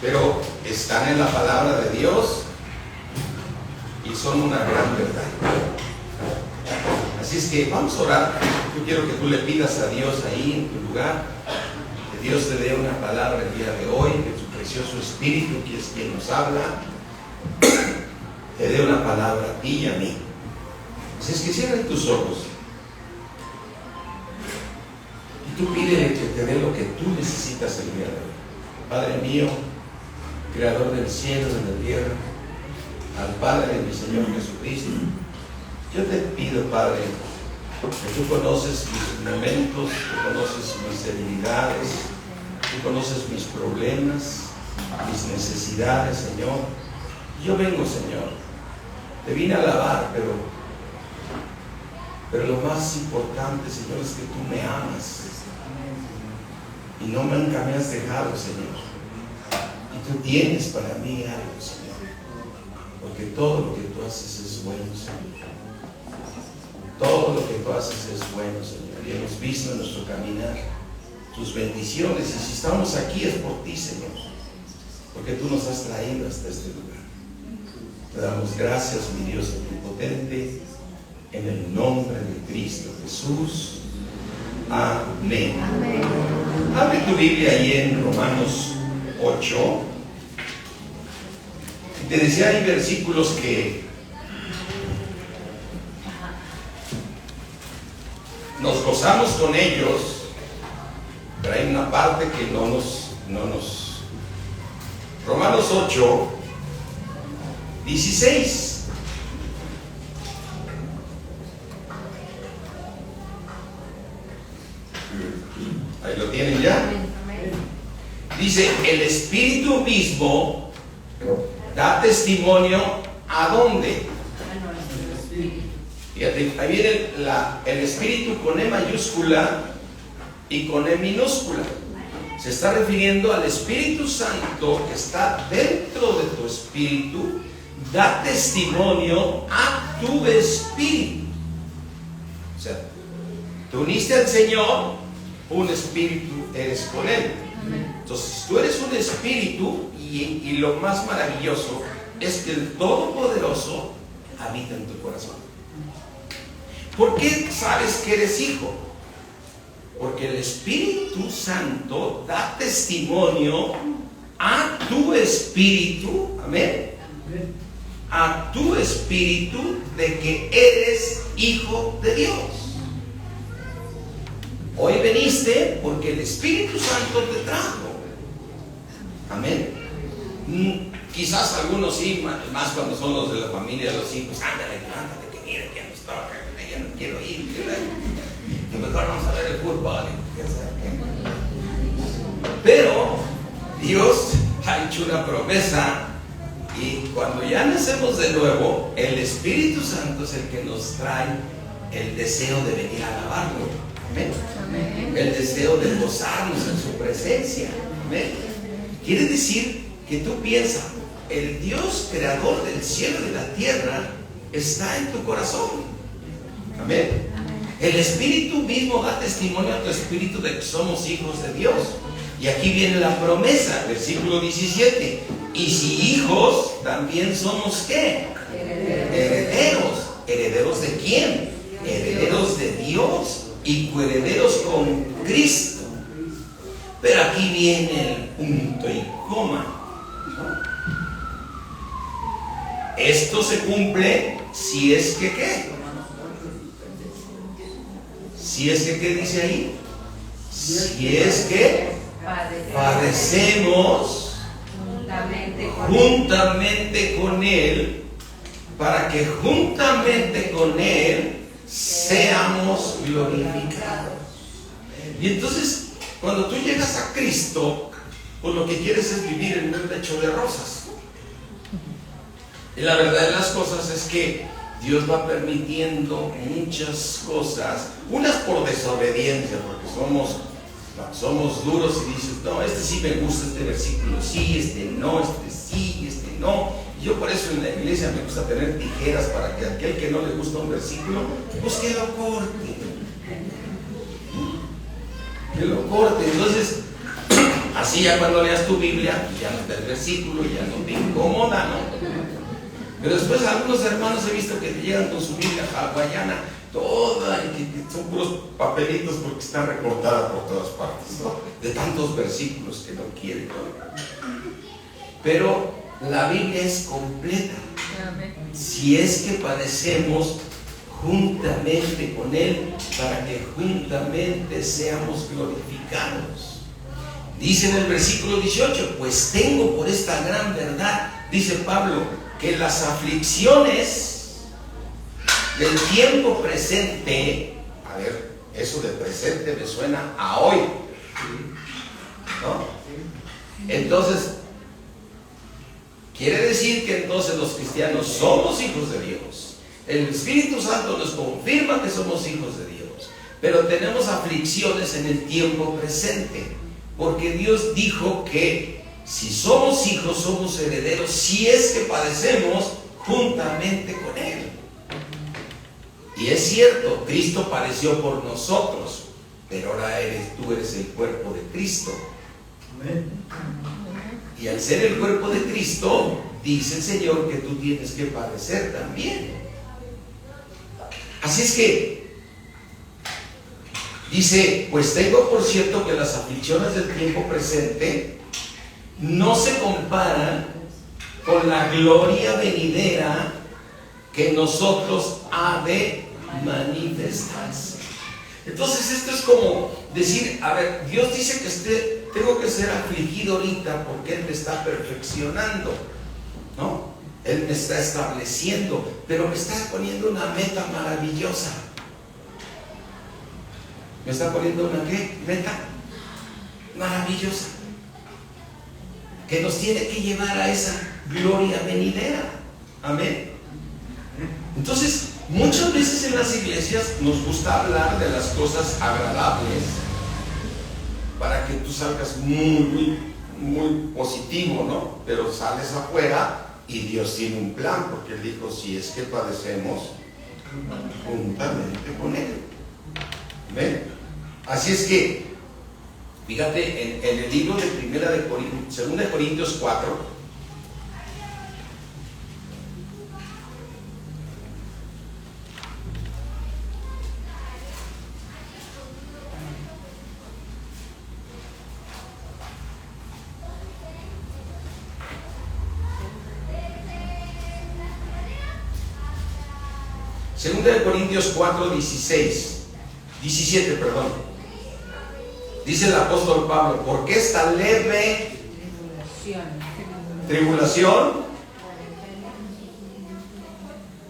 pero están en la palabra de Dios y son una gran verdad. Así es que vamos a orar. Yo quiero que tú le pidas a Dios ahí en tu lugar, que Dios te dé una palabra el día de hoy, que su precioso Espíritu, que es quien nos habla, te dé una palabra a ti y a mí. Así es que cierra tus ojos y tú pídele que te dé lo que tú necesitas el día de hoy. Padre mío, Creador del cielo y de la tierra, al Padre de mi Señor Jesucristo, yo te pido, Padre, que tú conoces mis momentos, tú conoces mis debilidades, tú conoces mis problemas, mis necesidades, Señor. Yo vengo, Señor, te vine a alabar, pero lo más importante, Señor, es que tú me amas y nunca me has dejado, Señor. Y tú tienes para mí algo, Señor, porque todo lo que tú haces es bueno, Señor. Todo lo que tú haces es bueno, Señor, y hemos visto en nuestro caminar tus bendiciones, y si estamos aquí es por ti, Señor, porque tú nos has traído hasta este lugar. Te damos gracias, mi Dios omnipotente, en el nombre de Cristo Jesús. Amén. Amén. Abre tu Biblia ahí en Romanos 8. Y te decía, hay versículos que nos gozamos con ellos, pero hay una parte que no nos. Romanos 8, 16. Ahí lo tienen ya. Dice, el Espíritu mismo da testimonio ¿a dónde? Fíjate, ahí viene el Espíritu con E mayúscula y con E minúscula. Se está refiriendo al Espíritu Santo que está dentro de tu espíritu, da testimonio a tu espíritu. O sea, te uniste al Señor, un espíritu eres con Él. Entonces, tú eres un espíritu y lo más maravilloso es que el Todopoderoso habita en tu corazón. ¿Por qué sabes que eres hijo? Porque el Espíritu Santo da testimonio a tu espíritu, amén, a tu espíritu de que eres hijo de Dios. Hoy veniste porque el Espíritu Santo te trajo, amén. Quizás algunos sí, más cuando son los de la familia de los hijos, ándale, levántate, que mira, que ya nos toca, ya no quiero ir, que mejor vamos a ver el fútbol. Pero Dios ha hecho una promesa, y cuando ya nacemos de nuevo, el Espíritu Santo es el que nos trae el deseo de venir a alabarlo, amén. Amén. El deseo de gozarnos en su presencia, amén. Quiere decir que tú piensas, el Dios creador del cielo y de la tierra está en tu corazón, amén. El Espíritu mismo da testimonio a tu espíritu de que somos hijos de Dios. Y aquí viene la promesa, versículo 17. Y si hijos, también somos ¿qué? Herederos. ¿Herederos de quién? Herederos de Dios y coherederos con Cristo. Pero aquí viene el punto y coma, ¿no? Esto se cumple si es que ¿qué? Si es que, ¿qué dice ahí? Si es que padecemos juntamente con Él, para que juntamente con Él seamos glorificados. Y entonces, cuando tú llegas a Cristo, pues lo que quieres es vivir en un lecho de rosas. Y la verdad de las cosas es que Dios va permitiendo muchas cosas, unas por desobediencia, porque somos duros y dices, no, este sí me gusta, este versículo sí, este no, este sí, este no. Y yo por eso en la iglesia me gusta tener tijeras para que aquel que no le gusta un versículo, pues que lo corte. Que lo corte. Entonces, Así ya cuando leas tu Biblia, ya no te el versículo, ya no te incomoda, ¿no? Pero después algunos hermanos he visto que llegan con su Biblia hawaiana, toda, y que son puros papelitos porque está recortada por todas partes, ¿no? De tantos versículos que no quieren, ¿no? Pero la Biblia es completa. Si es que padecemos juntamente con Él, para que juntamente seamos glorificados. Dice en el versículo 18, pues tengo por esta gran verdad, dice Pablo, que las aflicciones del tiempo presente, a ver, eso de presente me suena a hoy, ¿no? Entonces, quiere decir que entonces los cristianos somos hijos de Dios. El Espíritu Santo nos confirma que somos hijos de Dios, pero tenemos aflicciones en el tiempo presente. Porque Dios dijo que si somos hijos, somos herederos, si es que padecemos juntamente con Él. Y es cierto, Cristo padeció por nosotros, pero ahora tú eres el cuerpo de Cristo. Amén. Y al ser el cuerpo de Cristo, dice el Señor que tú tienes que padecer también. Así es que dice, pues tengo por cierto que las aflicciones del tiempo presente no se comparan con la gloria venidera que nosotros ha de manifestarse. Entonces esto es como decir, a ver, Dios dice que tengo que ser afligido ahorita porque Él me está perfeccionando, ¿no? Él me está estableciendo, pero me está poniendo una meta maravillosa. Me está poniendo una ¿qué? Meta maravillosa que nos tiene que llevar a esa gloria venidera. Amén. Entonces, muchas veces en las iglesias nos gusta hablar de las cosas agradables para que tú salgas muy positivo, ¿no? Pero sales afuera y Dios tiene un plan, porque Él dijo, si es que padecemos juntamente con Él. Amén. Así es que, fíjate, en el libro de 2 de Corintios 4, Segunda de Corintios 4, 17, perdón. Dice el apóstol Pablo, porque esta leve tribulación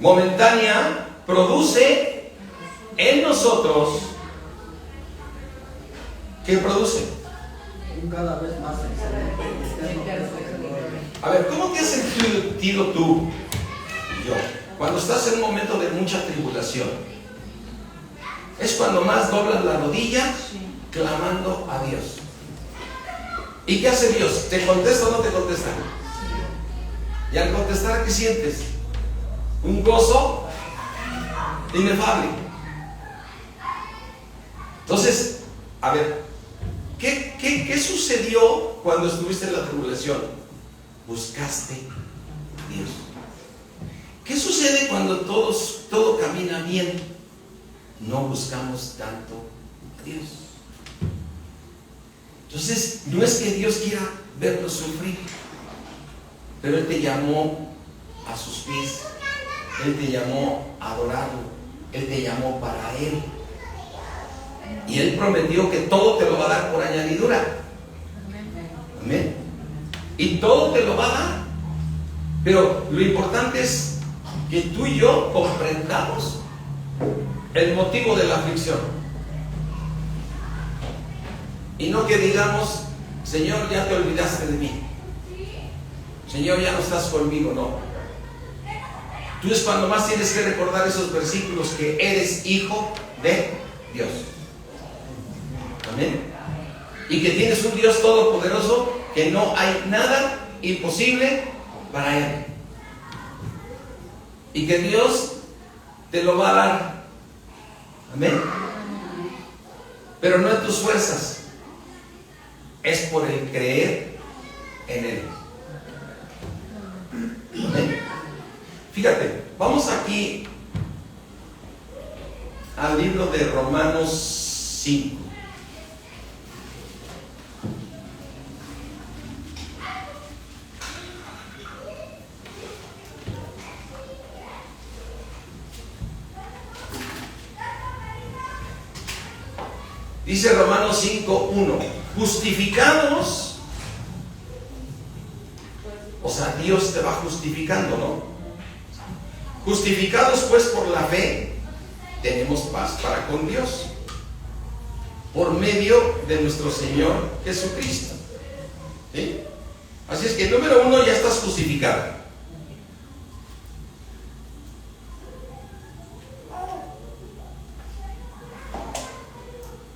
momentánea produce en nosotros, ¿qué produce? Cada vez más excelente. A ver, ¿cómo te has sentido tú y yo cuando estás en un momento de mucha tribulación? Es cuando más doblas la rodilla clamando a Dios. ¿Y qué hace Dios? ¿Te contesta o no te contesta? Y al contestar, ¿qué sientes? Un gozo inefable. Entonces, a ver, ¿qué sucedió cuando estuviste en la tribulación? Buscaste a Dios. ¿Qué sucede cuando todo camina bien? No buscamos tanto a Dios. Entonces, no es que Dios quiera vernos sufrir, pero Él te llamó a sus pies, Él te llamó a adorarlo, Él te llamó para Él. Y Él prometió que todo te lo va a dar por añadidura. Amén. Y todo te lo va a dar. Pero lo importante es que tú y yo comprendamos el motivo de la aflicción. Y no que digamos, Señor, ya te olvidaste de mí. Señor, ya no estás conmigo, no. Tú es cuando más tienes que recordar esos versículos, que eres hijo de Dios. Amén. Y que tienes un Dios todopoderoso, que no hay nada imposible para Él. Y que Dios te lo va a dar. Amén. Pero no en tus fuerzas, es por el creer en Él. ¿Amén? Fíjate, vamos aquí al libro de Romanos 5. Dice Romanos 5:1, justificados, o sea, Dios te va justificando, ¿no? Justificados pues por la fe, tenemos paz para con Dios, por medio de nuestro Señor Jesucristo. ¿Sí? Así es que número 1, ya estás justificado.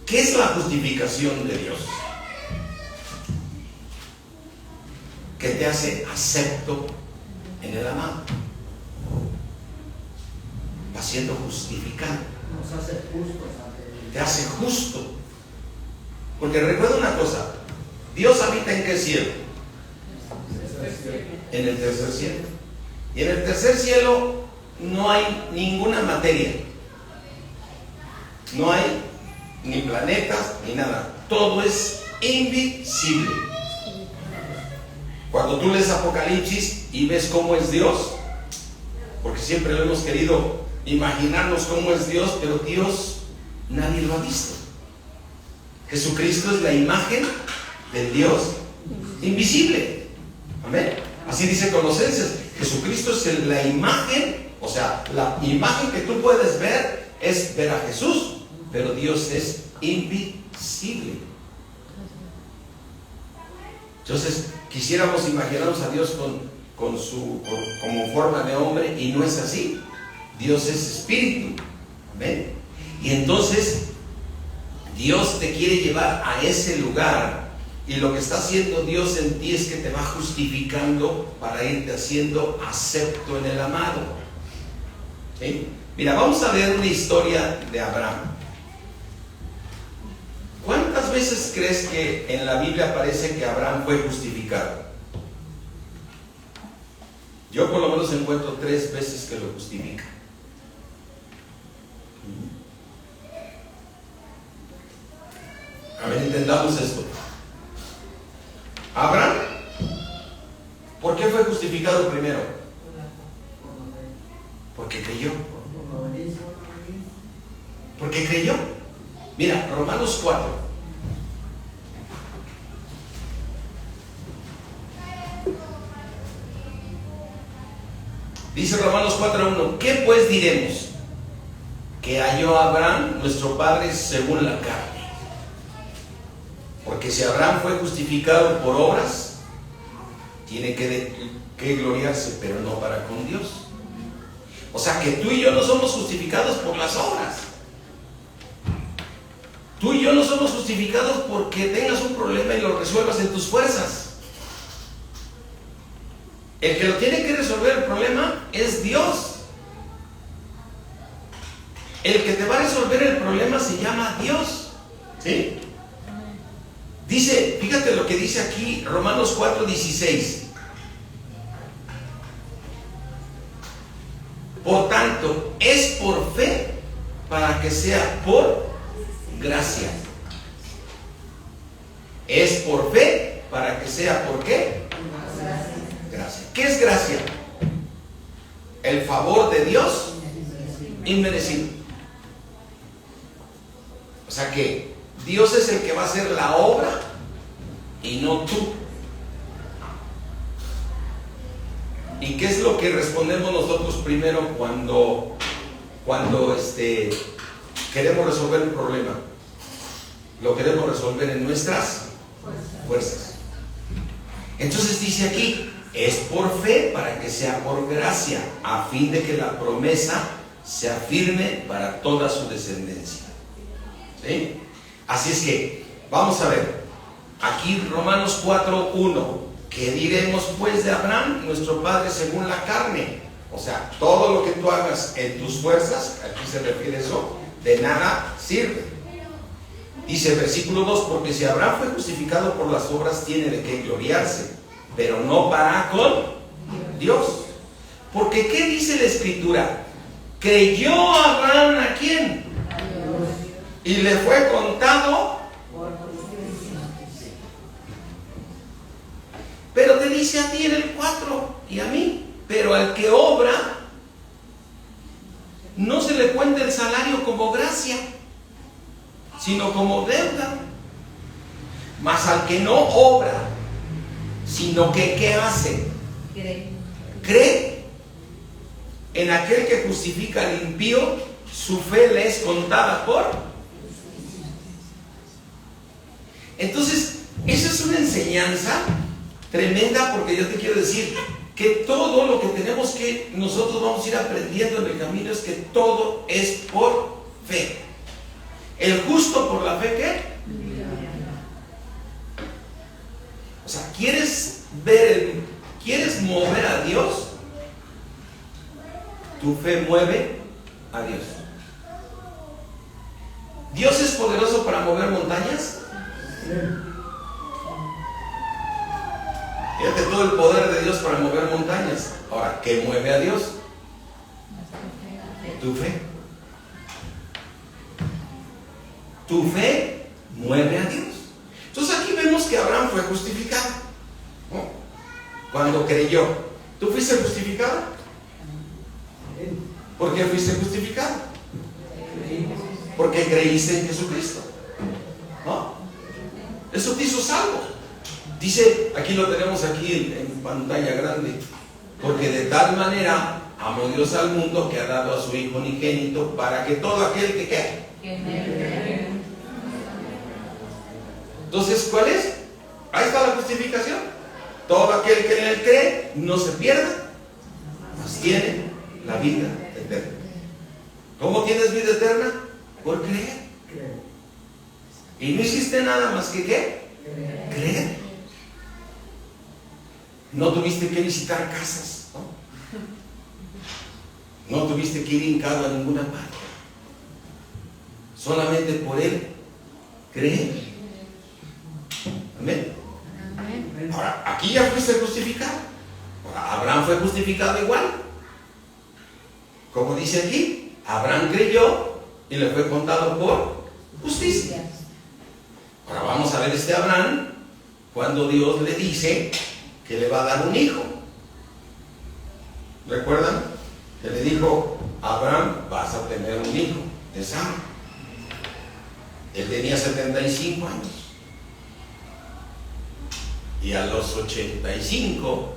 ¿Qué es la justificación de Dios? Que te hace acepto en el amado. Va siendo justificado. Nos hace justos ante Él. Te hace justo. Porque recuerda una cosa, Dios habita ¿en qué cielo? En el tercer cielo. Y en el tercer cielo no hay ninguna materia. No hay ni planetas, ni nada. Todo es invisible. Cuando tú lees Apocalipsis y ves cómo es Dios, porque siempre lo hemos querido imaginarnos cómo es Dios, pero Dios nadie lo ha visto. Jesucristo es la imagen del Dios invisible. Amén. Así dice Colosenses. Jesucristo es la imagen, o sea, la imagen que tú puedes ver es ver a Jesús. Pero Dios es invisible. Entonces, quisiéramos imaginarnos a Dios como forma de hombre, y no es así. Dios es espíritu. ¿Amén? Y entonces, Dios te quiere llevar a ese lugar, y lo que está haciendo Dios en ti es que te va justificando para irte haciendo acepto en el amado. ¿Sí? Mira, vamos a ver una historia de Abraham. ¿Cuántas veces crees que en la Biblia aparece que Abraham fue justificado? Yo por lo menos encuentro 3 veces que lo justifica. A ver, entendamos esto. Abraham, ¿por qué fue justificado primero? Porque creyó. Porque creyó. Mira, Romanos 4. Dice Romanos 4:1, ¿qué pues diremos? Que halló Abraham, nuestro padre, según la carne. Porque si Abraham fue justificado por obras, tiene que gloriarse, pero no para con Dios. O sea que tú y yo no somos justificados por las obras. Tú y yo no somos justificados porque tengas un problema y lo resuelvas en tus fuerzas. El que lo tiene que resolver el problema es Dios. El que te va a resolver el problema se llama Dios. ¿Sí? Dice, fíjate lo que dice aquí Romanos 4:16. Por tanto, es por fe para que sea por gracia. Es por fe para que sea por qué? Gracia. ¿Qué es gracia? El favor de Dios inmerecido. O sea que Dios es el que va a hacer la obra y no tú. ¿Y qué es lo que respondemos nosotros primero cuando queremos resolver un problema? Lo queremos resolver en nuestras fuerzas. Entonces dice aquí, es por fe para que sea por gracia, a fin de que la promesa sea firme para toda su descendencia. ¿Sí? Así es que, vamos a ver, aquí Romanos 4:1, ¿qué diremos pues de Abraham, nuestro padre según la carne? O sea, todo lo que tú hagas en tus fuerzas, aquí se refiere eso, de nada sirve. Dice versículo 2, porque si Abraham fue justificado por las obras, tiene de qué gloriarse, pero no para con Dios. Porque ¿qué dice la Escritura? ¿Creyó Abraham a quién? Y le fue contado. Pero te dice a ti en el 4 y a mí, pero al que obra, no se le cuenta el salario como gracia, sino como deuda. Mas al que no obra, sino que ¿qué hace? Cree en aquel que justifica al impío, su fe le es contada por. Entonces, esa es una enseñanza tremenda, porque yo te quiero decir que todo lo que tenemos que nosotros vamos a ir aprendiendo en el camino es que todo es por fe. El justo por la fe, ¿qué? O sea, ¿quieres mover a Dios? Tu fe mueve a Dios. ¿Dios es poderoso para mover montañas? Fíjate todo el poder de Dios para mover montañas. Ahora, ¿qué mueve a Dios? Tu fe. Tu fe mueve a Dios. Entonces aquí vemos que Abraham fue justificado, ¿no? Cuando creyó. ¿Tú fuiste justificado? ¿Por qué fuiste justificado? Porque creíste en Jesucristo, ¿no? Eso te hizo salvo. Dice, aquí lo tenemos aquí en pantalla grande, porque de tal manera amó Dios al mundo que ha dado a su Hijo unigénito para que todo aquel que ¿qué? Entonces, ¿cuál es? Ahí está la justificación. Todo aquel que en él cree no se pierda, pues tiene la vida eterna. ¿Cómo tienes vida eterna? Por creer. Y no hiciste nada más que ¿qué? Creer. No tuviste que visitar casas, ¿no? No tuviste que ir hincado a ninguna parte. Solamente por él creer. Amén. Ahora, aquí ya fuiste justificado. Ahora, Abraham fue justificado igual. Como dice aquí, Abraham creyó y le fue contado por justicia. Ahora vamos a ver este Abraham cuando Dios le dice que le va a dar un hijo. ¿Recuerdan? Que le dijo a Abraham, vas a tener un hijo de Sara. Él tenía 75 años. Y a los 85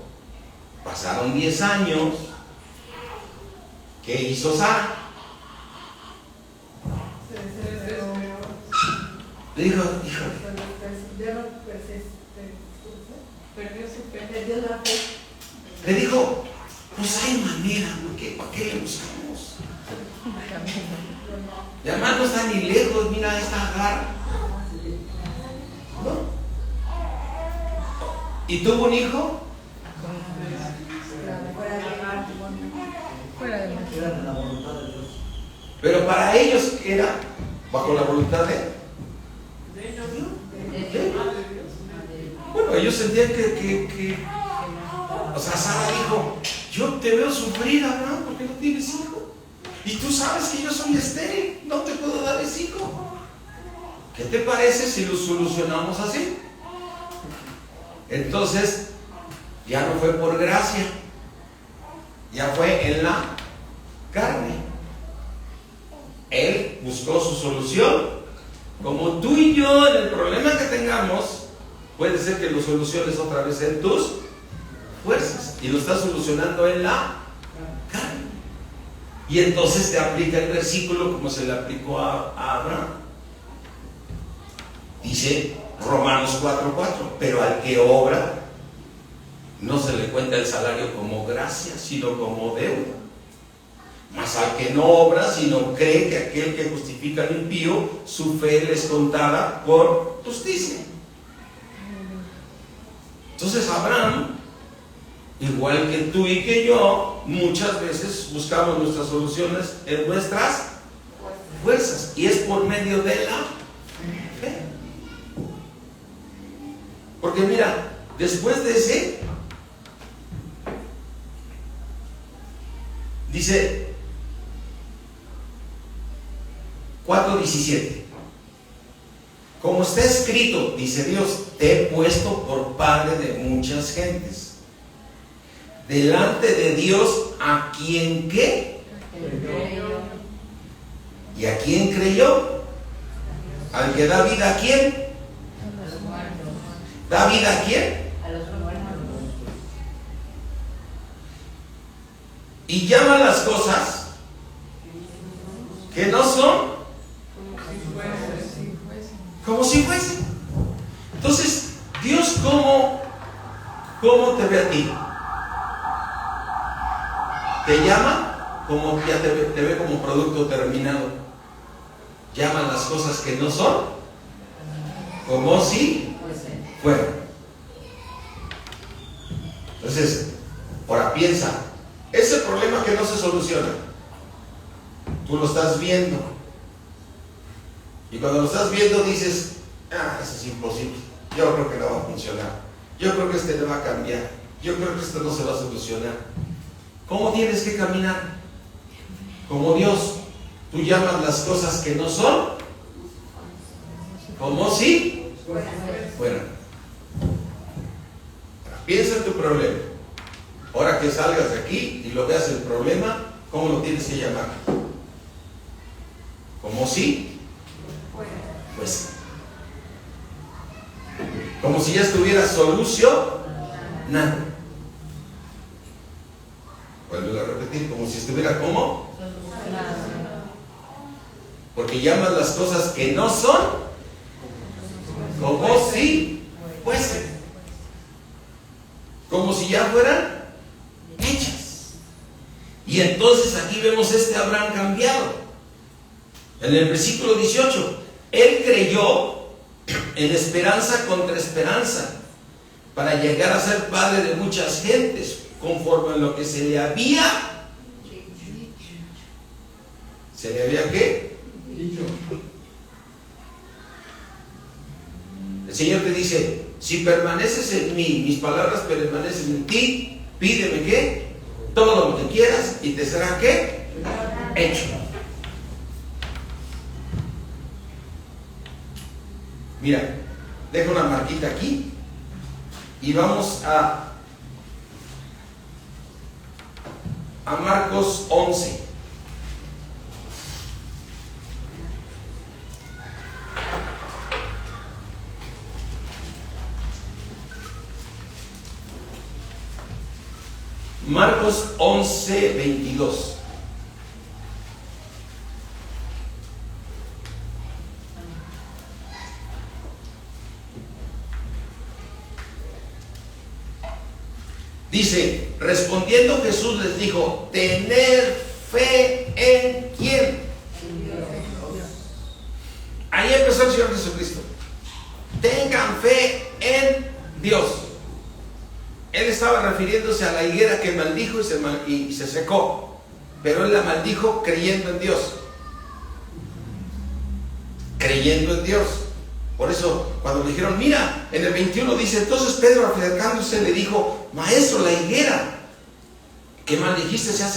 pasaron 10 años. ¿Qué hizo Sara? Le dijo, híjole. Le dijo, pues hay manera, ¿para qué le buscamos? Y además no está ni lejos, mira esta Agar. ¿No? ¿Y tuvo un hijo? Pero para ellos era bajo la voluntad de ellos. Bueno, ellos sentían que o sea, Sara dijo, yo te veo sufrir, Abraham, porque no tienes hijo. Y tú sabes que yo soy estéril, no te puedo dar ese hijo. ¿Qué te parece si lo solucionamos así? Entonces, ya no fue por gracia, ya fue en la carne. Él buscó su solución. Como tú y yo, en el problema que tengamos, puede ser que lo soluciones otra vez en tus fuerzas y lo estás solucionando en la carne. Y entonces te aplica el versículo como se le aplicó a Abraham. Dice Romanos 4:4, pero al que obra no se le cuenta el salario como gracia, sino como deuda. Mas al que no obra, sino cree que aquel que justifica al impío, su fe le es contada por justicia. Entonces Abraham, igual que tú y que yo, muchas veces buscamos nuestras soluciones en nuestras fuerzas, y es por medio de la fe. Porque mira, después de ese, dice 4:17. Como está escrito, dice Dios, te he puesto por padre de muchas gentes. Delante de Dios, ¿a quien qué? ¿Y a quién creyó? Al que da vida, ¿a quién? ¿Da vida a quién? A los muertos. Y llama las cosas que no son como si fuese. Entonces, Dios, ¿cómo te ve a ti? Te llama como ya te ve como producto terminado. Llama las cosas que no son como si fueran. Entonces, ahora piensa, ese problema que no se soluciona, tú lo estás viendo. Y cuando lo estás viendo dices, eso es imposible, yo creo que no va a funcionar, yo creo que no va a cambiar, yo creo que esto no se va a solucionar. ¿Cómo tienes que caminar? Como Dios. Tú llamas las cosas que no son como si fueran. Piensa en tu problema. Ahora que salgas de aquí y lo veas el problema, ¿cómo lo tienes que llamar? Como si pues como si ya estuviera solucionado. Vuelvo a repetir, como si estuviera ¿cómo? Porque llaman las cosas que no son como si fuesen, como si ya fueran hechas. Y entonces aquí vemos Abraham cambiado. En el versículo 18, él creyó en esperanza contra esperanza, para llegar a ser padre de muchas gentes, conforme a lo que se le había ¿qué? Dicho. El Señor te dice, si permaneces en mí, mis palabras permanecen en ti, pídeme ¿qué? Todo lo que quieras y te será ¿qué? Hecho. Mira, dejo una marquita aquí y vamos a Marcos 11. Marcos 11:22. Dice, respondiendo Jesús les dijo, tener fe en ¿quién? Ahí empezó el Señor Jesucristo. Tengan fe en Dios. Él estaba refiriéndose a la higuera que maldijo y se secó, pero él la maldijo creyendo en Dios. Creyendo en Dios. Por eso, cuando le dijeron, mira, en el 21 dice, entonces Pedro acercándose le dijo, maestro, la higuera que maldijiste se ha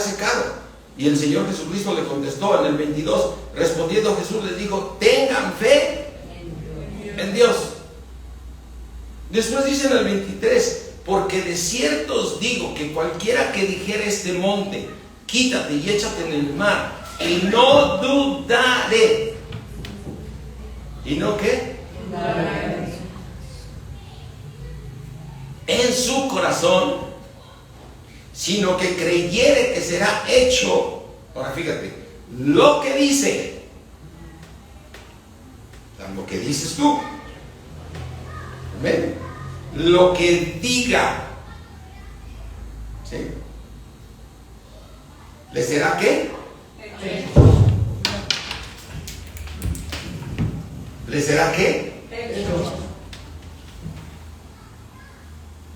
secado. Y el Señor Jesucristo le contestó en el 22, respondiendo Jesús les dijo, tengan fe en Dios. Después dice en el 23, porque de cierto os digo que cualquiera que dijera este monte, quítate y échate en el mar, y no dudaré. ¿Y no qué? En su corazón, sino que creyere que será hecho. Ahora fíjate, lo que dice, lo que dices tú, ¿ven? Lo que diga, ¿sí? ¿Le será qué? ¿Le será qué?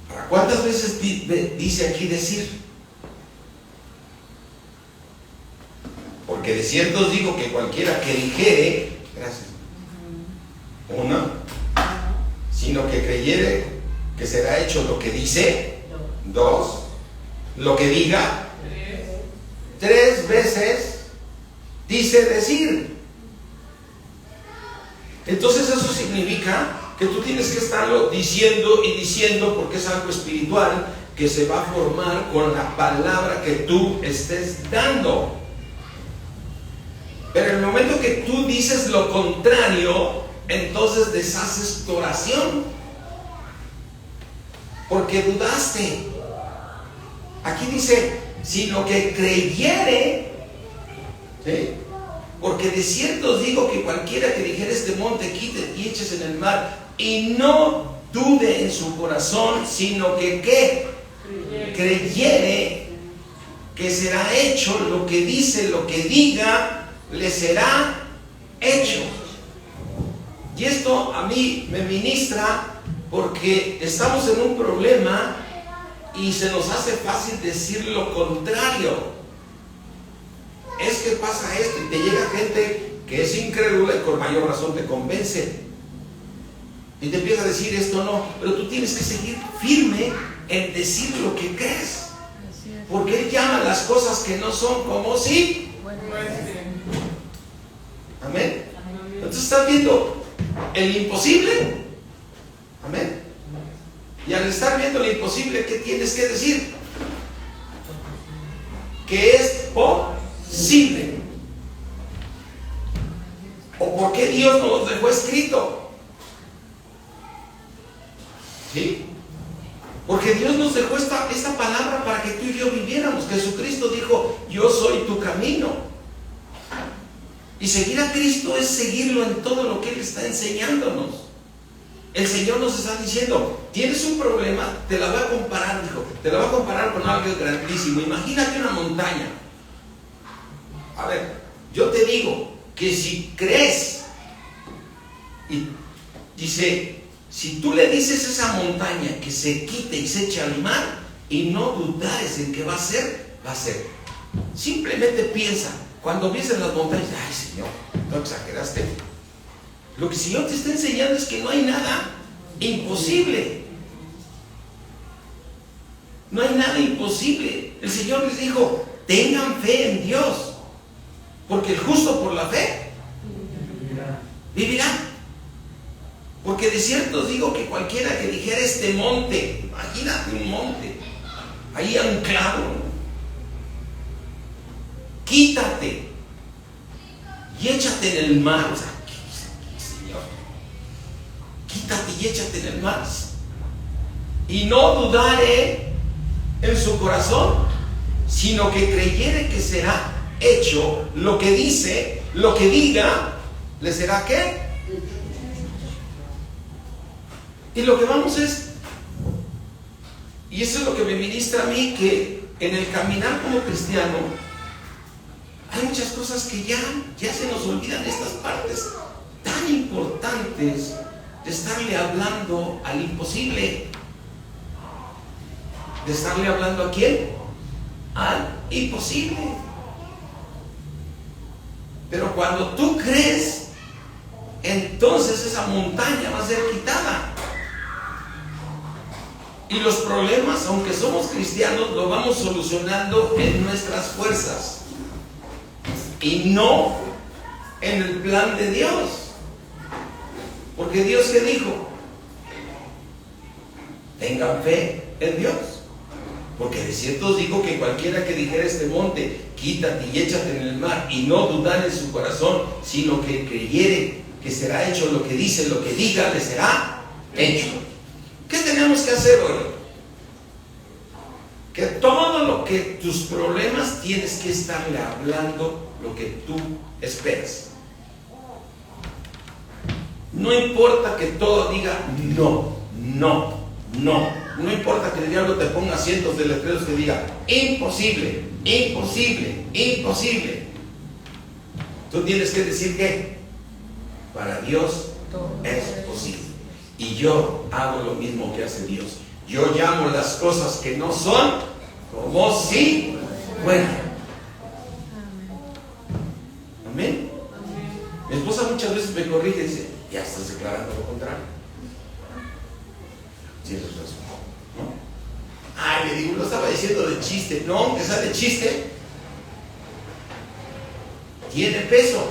¿Para cuántas veces dice aquí decir? Porque de cierto os digo que cualquiera que dijere, gracias, una, sino creyere que será hecho lo que dice. 2, lo que diga. 3 veces dice decir. Entonces eso significa que tú tienes que estarlo diciendo y diciendo, porque es algo espiritual que se va a formar con la palabra que tú estés dando. Pero en el momento que tú dices lo contrario, entonces deshaces tu oración, porque dudaste. Aquí dice, sino que creyere, ¿sí? Porque de cierto os digo que cualquiera que dijere este monte, quite y eches en el mar, y no dude en su corazón, sino que ¿qué? Creyere que será hecho lo que dice, lo que diga, le será hecho. Y esto a mí me ministra, porque estamos en un problema y se nos hace fácil decir lo contrario. Es que pasa esto, y te llega gente que es incrédula y con mayor razón te convence y te empieza a decir esto no, pero tú tienes que seguir firme en decir lo que crees, porque Él llama las cosas que no son como si. Amén. Entonces estás viendo el imposible. Amén. Y al estar viendo el imposible, ¿qué tienes que decir? Que es posible. ¿O por qué Dios no nos dejó escrito? ¿Sí? Porque Dios nos dejó esta palabra para que tú y yo viviéramos. Jesucristo dijo, yo soy tu camino. Y seguir a Cristo es seguirlo en todo lo que Él está enseñándonos. El Señor nos está diciendo, tienes un problema, te la voy a comparar, dijo, te la voy a comparar con algo grandísimo. Imagínate una montaña. A ver, yo te digo que si crees, y dice, si tú le dices a esa montaña que se quite y se eche al mar, y no dudares en que va a ser, va a ser. Simplemente piensa, cuando ves en las montañas, ay Señor, no exageraste. Lo que el Señor te está enseñando es que no hay nada imposible. No hay nada imposible. El Señor les dijo, tengan fe en Dios, porque el justo por la fe vivirá. Porque de cierto os digo que cualquiera que dijera este monte, imagínate un monte ahí anclado, quítate y échate en el mar. O sea, Señor, quítate y échate en el mar, y no dudare en su corazón, sino que creyere que será hecho lo que dice, lo que diga, le será ¿qué? Y lo que vamos es, y eso es lo que me ministra a mí, que en el caminar como cristiano hay muchas cosas que ya se nos olvidan, estas partes tan importantes de estarle hablando al imposible. ¿De estarle hablando a quién? Al imposible. Pero cuando tú crees, entonces esa montaña va a ser quitada. Y los problemas, aunque somos cristianos, los vamos solucionando en nuestras fuerzas y no en el plan de Dios. Porque Dios, ¿qué dijo? Tengan fe en Dios. Porque de cierto os digo que cualquiera que dijera este monte, quítate y échate en el mar, y no dudar en su corazón, sino que creyere que será hecho lo que dice, lo que diga, le será hecho. ¿Qué tenemos que hacer hoy? Que todo lo que tus problemas tienes que estarle hablando lo que tú esperas. No importa que todo diga no, no, no. No importa que el diablo te ponga cientos de letreros que diga imposible, imposible, imposible. Tú tienes que decir que para Dios es posible. Y yo hago lo mismo que hace Dios. Yo llamo las cosas que no son como si fueran. Amén. Mi esposa muchas veces me corrige y dice, ya estás declarando lo contrario. digo, lo estaba diciendo de chiste. No, aunque sea de chiste, tiene peso.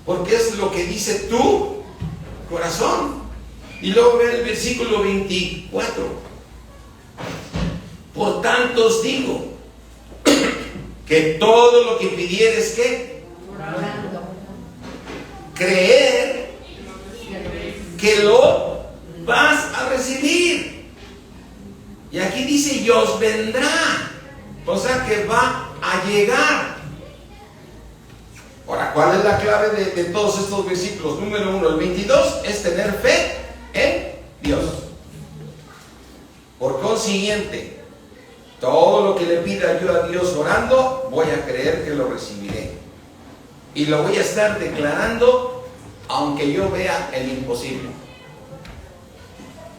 Porque es lo que dice tu corazón. Y luego ve el versículo 24. Por tanto os digo que todo lo que pidieres, ¿qué? Creer que lo vas a recibir. Y aquí dice, y os vendrá. O sea que va a llegar. Ahora, ¿cuál es la clave de todos estos versículos? Número 1, el 22 es tener fe en Dios. Por consiguiente, todo lo que le pida yo a Dios orando, voy a creer que lo recibiré. Y lo voy a estar declarando, aunque yo vea el imposible.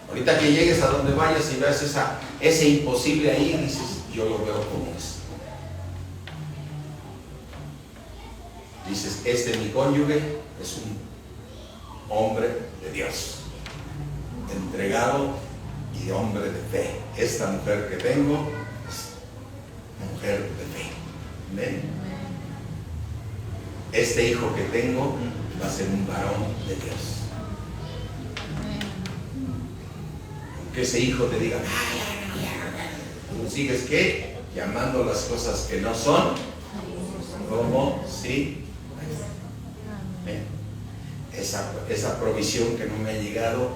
Ahorita que llegues a donde vayas y veas ese imposible ahí, dices, yo lo veo como es. Dices, mi cónyuge es un hombre de Dios, entregado y hombre de fe. Esta mujer que tengo es mujer de fe. ¿Ven? Este hijo que tengo va a ser un varón de Dios. Aunque ese hijo te diga, tú sigues ¿qué? Llamando las cosas que no son como si. Esa provisión que no me ha llegado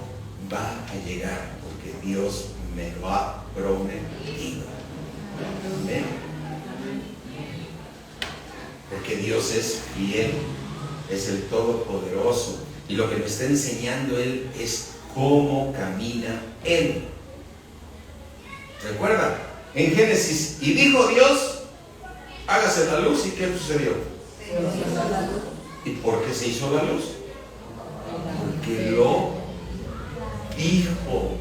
va a llegar porque Dios me lo ha prometido. Amén. Porque Dios es fiel, es el Todopoderoso, y lo que me está enseñando Él es cómo camina Él. ¿Recuerda? En Génesis, y dijo Dios, hágase la luz, ¿y qué sucedió? ¿Y por qué se hizo la luz? Porque lo dijo.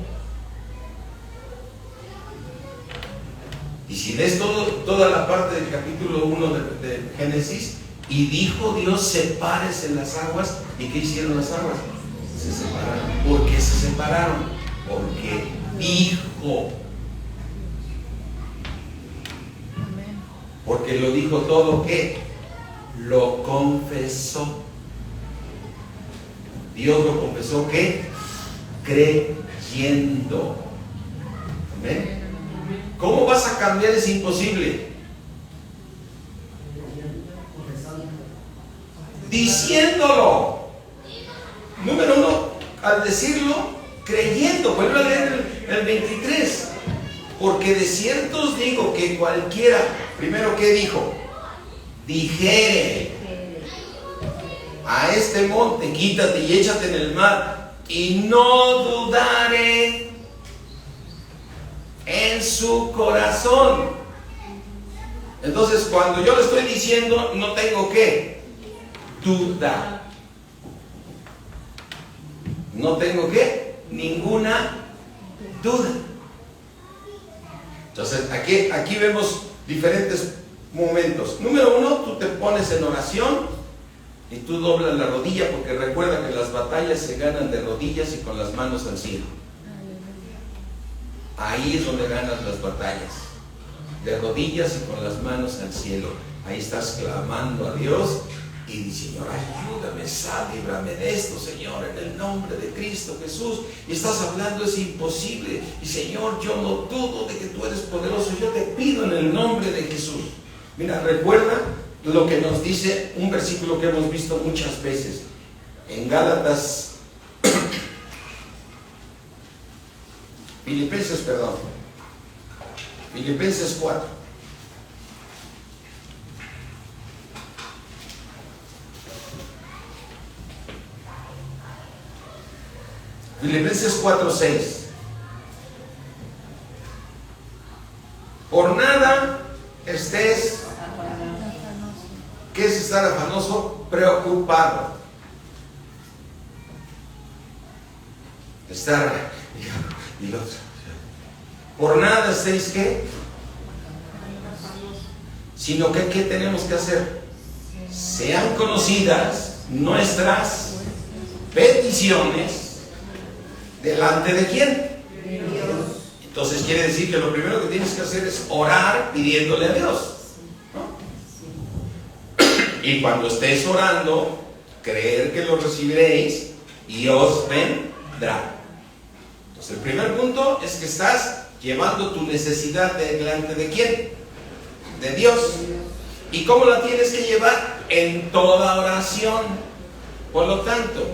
Y si ves toda la parte del capítulo 1 de Génesis, y dijo Dios, sepárese las aguas. ¿Y qué hicieron las aguas? Se separaron. ¿Por qué se separaron? Porque dijo. Porque lo dijo todo, ¿qué? Lo confesó. Dios lo confesó, ¿qué? Creyendo. ¿Amén? ¿Cómo vas a cambiar ese imposible? Diciéndolo. Número 1, al decirlo, creyendo. Vuelve a leer el 23. Porque de cierto os digo que cualquiera, primero, ¿qué dijo? Dijere a este monte, quítate y échate en el mar, y no dudare en su corazón. Entonces, cuando yo le estoy diciendo, no tengo que dudar. No tengo que ninguna duda. Entonces, aquí vemos diferentes momentos. Número 1, tú te pones en oración y tú doblas la rodilla, porque recuerda que las batallas se ganan de rodillas y con las manos al cielo. Ahí es donde ganas las batallas, de rodillas y con las manos al cielo. Ahí estás clamando a Dios y dices, Señor, ayúdame, líbrame de esto, Señor, en el nombre de Cristo Jesús. Y estás hablando, es imposible. Y Señor, yo no dudo de que tú eres poderoso. Yo te pido en el nombre de Jesús. Mira, recuerda lo que nos dice un versículo que hemos visto muchas veces en Gálatas, Filipenses 4. Filipenses 4:6. Por nada estés. ¿Qué es estar afanoso? Preocupado. Estar y lo otro. Por nada estéis ¿qué? Sino que ¿qué tenemos que hacer? Sean conocidas nuestras peticiones delante de quién. Entonces quiere decir que lo primero que tienes que hacer es orar pidiéndole a Dios, ¿no? Y cuando estés orando, creer que lo recibiréis y os vendrá. Entonces el primer punto es que estás llevando tu necesidad delante de ¿quién? De Dios. ¿Y cómo la tienes que llevar? En toda oración. Por lo tanto,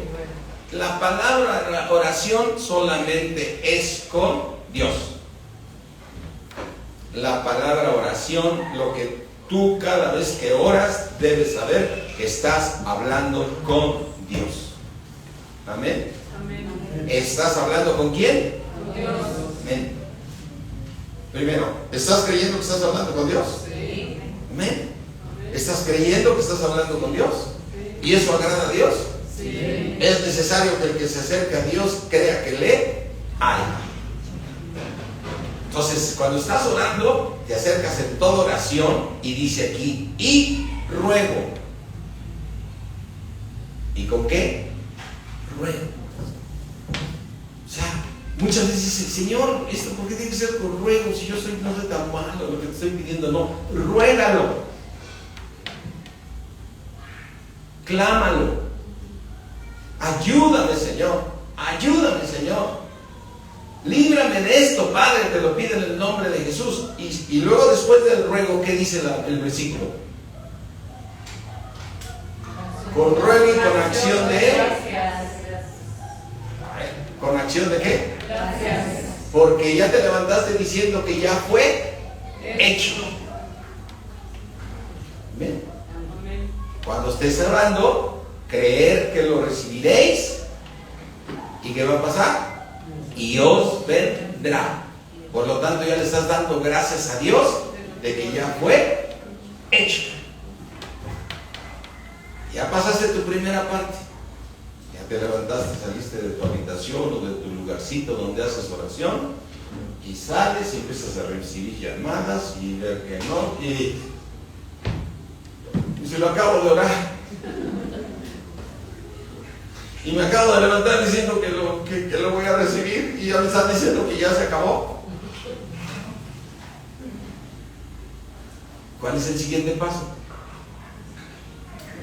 la palabra oración solamente es con Dios. La palabra oración, lo que tú cada vez que oras debes saber que estás hablando con Dios. Amén. Amén. ¿Estás hablando con quién? Con Dios. Amén. Primero, ¿estás creyendo que estás hablando con Dios? Sí. Amén. ¿Estás creyendo que estás hablando con Dios? ¿Y eso agrada a Dios? Sí. Es necesario que el que se acerca a Dios crea que le hay. Entonces, cuando estás orando, te acercas en toda oración y dice aquí, y ruego. ¿Y con qué? Ruego. O sea, muchas veces dice, Señor, ¿esto por qué tiene que ser con ruego? Si yo no soy tan malo, lo que te estoy pidiendo, no. Ruégalo. Clámalo. Ayúdame, Señor. Ayúdame, Señor. Líbrame de esto, Padre, te lo pido en el nombre de Jesús. Y luego después del ruego, ¿qué dice el versículo? Con ruego y con acción de él. ¿Con acción de qué? Gracias. Porque ya te levantaste diciendo que ya fue hecho. Amén. Amén. Cuando estés orando, creer que lo recibiréis. ¿Y qué va a pasar? Y os vendrá. Por lo tanto, ya le estás dando gracias a Dios de que ya fue hecho. Ya pasaste tu primera parte. Ya te levantaste, saliste de tu habitación o de tu lugarcito donde haces oración y sales y empiezas a recibir llamadas y ver que no. Y si lo acabo de orar y me acabo de levantar diciendo que lo voy a recibir y ya me están diciendo que ya se acabó. ¿Cuál es el siguiente paso?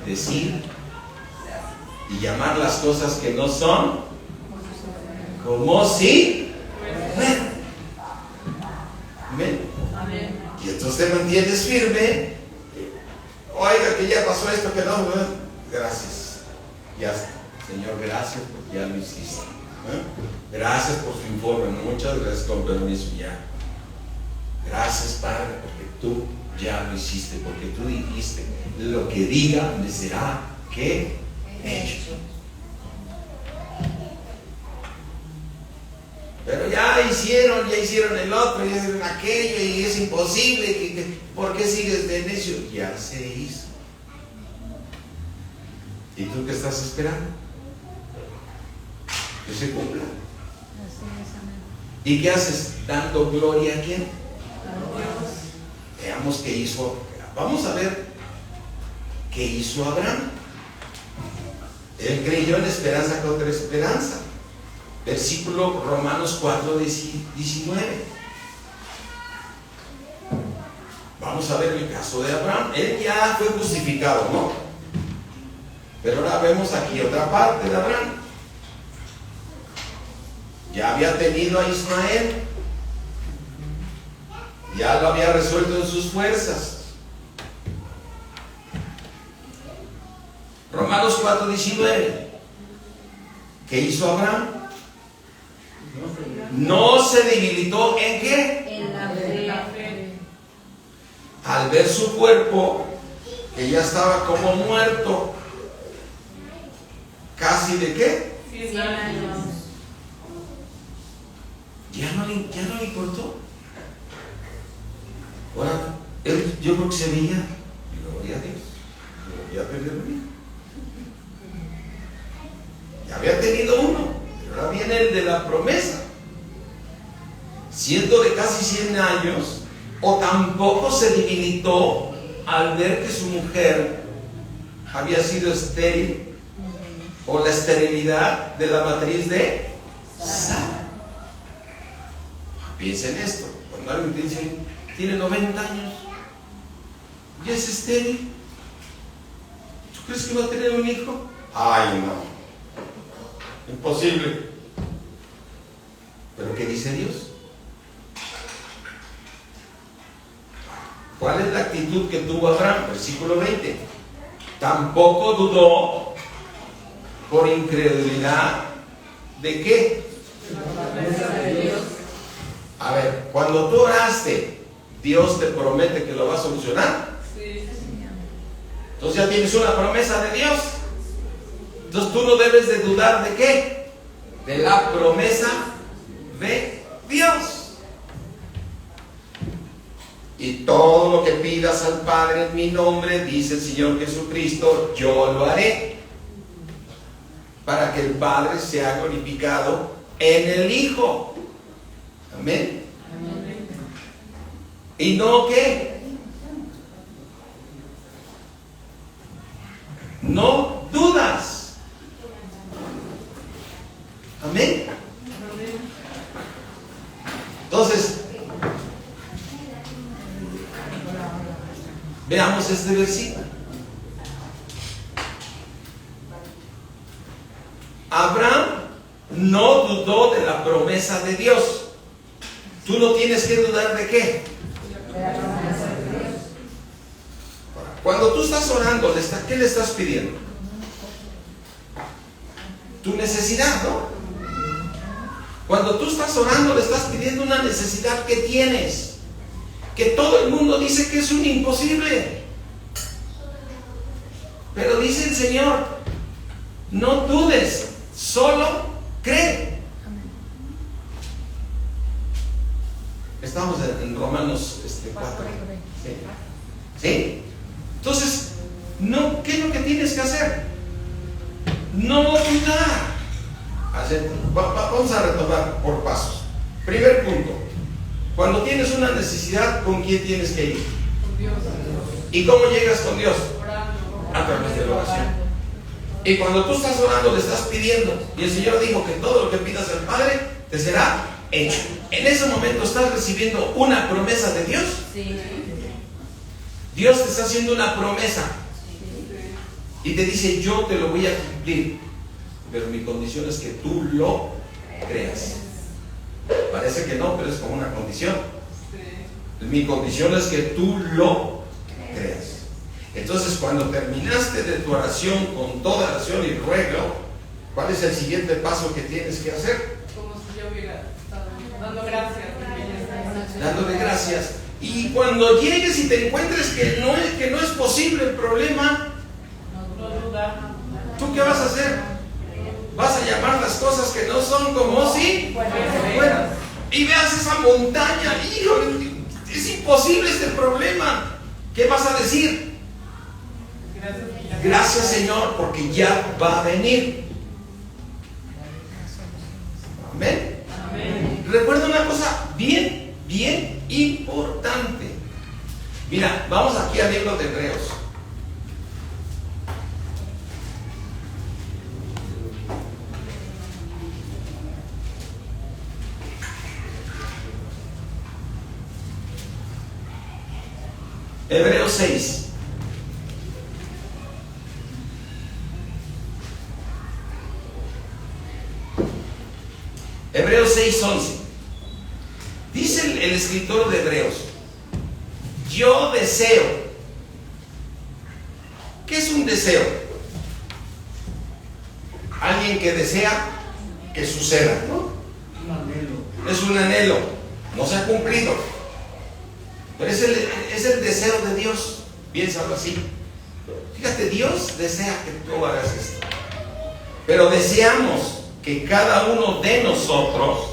Decir y llamar las cosas que no son como si fueran. Amén. Amén. Y entonces te mantienes firme. Oiga, que ya pasó esto, que no. Gracias. Ya está. Señor, gracias porque ya lo hiciste. Gracias por su informe. Muchas gracias, con permiso, ya. Gracias, Padre, porque tú ya lo hiciste, porque tú dijiste, lo que diga me será que hecho. Pero ya hicieron el otro, ya hicieron aquello y es imposible. ¿Por qué sigues de necio? Ya se hizo. ¿Y tú qué estás esperando? Que se cumpla. ¿Y qué haces? Dando gloria a quién? Veamos qué hizo. Vamos a ver qué hizo Abraham. Él creyó en esperanza contra esperanza. Versículo Romanos 4:19. Vamos a ver el caso de Abraham. Él ya fue justificado, ¿no? Pero ahora vemos aquí otra parte de Abraham. Ya había tenido a Ismael. Ya lo había resuelto en sus fuerzas. Romanos 4:19. ¿Qué hizo Abraham? No se debilitó ¿en qué? En la fe. Al ver su cuerpo, que ya estaba como muerto, casi de qué? 100 años. Ya no le importó. Ahora, él, yo creo que se veía, gloria a Dios, yo ya perdió la vida. Ya había tenido uno, pero ahora viene el de la promesa. Siendo de casi 100 años, o tampoco se debilitó al ver que su mujer había sido estéril, o la esterilidad de la matriz de Sara. Piensa en esto. Cuando alguien te dice, tiene 90 años y es estéril, ¿tú crees que va a tener un hijo? Ay, no, imposible. ¿Pero qué dice Dios? ¿Cuál es la actitud que tuvo Abraham? Versículo 20. Tampoco dudó por incredulidad. ¿De qué? A ver, cuando tú oraste, Dios te promete que lo va a solucionar. Sí. Entonces ya tienes una promesa de Dios. Entonces tú no debes de dudar de qué? De la promesa de Dios. Y todo lo que pidas al Padre en mi nombre, dice el Señor Jesucristo, yo lo haré, para que el Padre sea glorificado en el Hijo. Amén. Amén. ¿Y no qué? No dudas. Amén. Entonces, veamos este versículo. Abraham no dudó de la promesa de Dios. Tú no tienes que dudar de qué. Cuando tú estás orando, ¿qué le estás pidiendo? Tu necesidad, ¿no? Cuando tú estás orando, le estás pidiendo una necesidad que tienes, que todo el mundo dice que es un imposible. Pero dice el Señor, no dudes, solo cree. Estamos en Romanos 4. ¿Sí? ¿Sí? Entonces, ¿qué es lo que tienes que hacer? No dudar. Vamos a retomar por pasos. Primer punto. Cuando tienes una necesidad, ¿con quién tienes que ir? Con Dios. ¿Y cómo llegas con Dios? Orando. A través de la oración. Y cuando tú estás orando, le estás pidiendo. Y el Señor dijo que todo lo que pidas al Padre te será hecho. En ese momento estás recibiendo una promesa de Dios. Sí. Dios te está haciendo una promesa. Y te dice, yo te lo voy a cumplir. Pero mi condición es que tú lo creas. Parece que no, pero es como una condición. Mi condición es que tú lo creas. Entonces, cuando terminaste de tu oración con toda oración y ruego, ¿cuál es el siguiente paso que tienes que hacer? Como si yo hubiera estado dando gracias. Dándole gracias. Y cuando llegues y te encuentres que no es posible el problema, No dudar. ¿tú qué vas a hacer? Vas a llamar las cosas que no son como si fueran. Y veas esa montaña, híjole, es imposible este problema. ¿Qué vas a decir? Gracias, Señor, porque ya va a venir. Amén. Amén. Recuerda una cosa bien importante. Mira, vamos aquí al libro de Hebreos. Hebreos 6. Hebreos 6:11. Dice el escritor de Hebreos, yo deseo. ¿Qué es un deseo? Alguien que desea que suceda, ¿no? Un anhelo. Es un anhelo, no se ha cumplido, pero es el deseo de Dios. Piénsalo así. Fíjate, Dios desea que tú hagas esto, pero deseamos que cada uno de nosotros,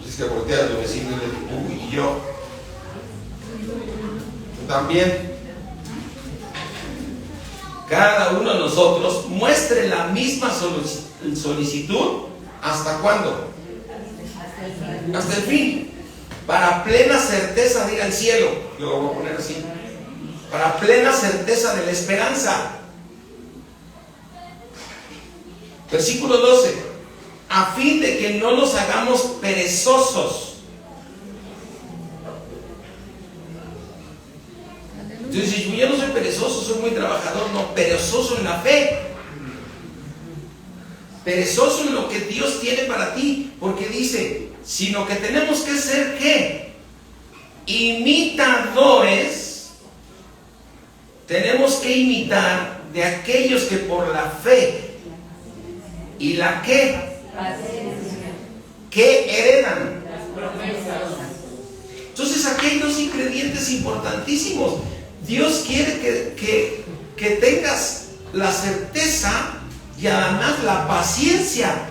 es que voltea a tu vecino y le dice, uy, y yo también, cada uno de nosotros muestre la misma solicitud. ¿Hasta cuándo? Hasta el fin. Para plena certeza de ir al cielo. Yo lo voy a poner así. Para plena certeza de la esperanza. Versículo 12. a fin de que no nos hagamos perezosos. Entonces, yo no soy perezoso, soy muy trabajador. No, perezoso en la fe, perezoso en lo que Dios tiene para ti, porque dice, sino que tenemos que ser ¿qué? Imitadores. Tenemos que imitar de aquellos que por la fe y la ¿qué? ¿Qué heredan? Las promesas. Entonces aquí hay dos ingredientes importantísimos. Dios quiere que tengas la certeza y además la paciencia,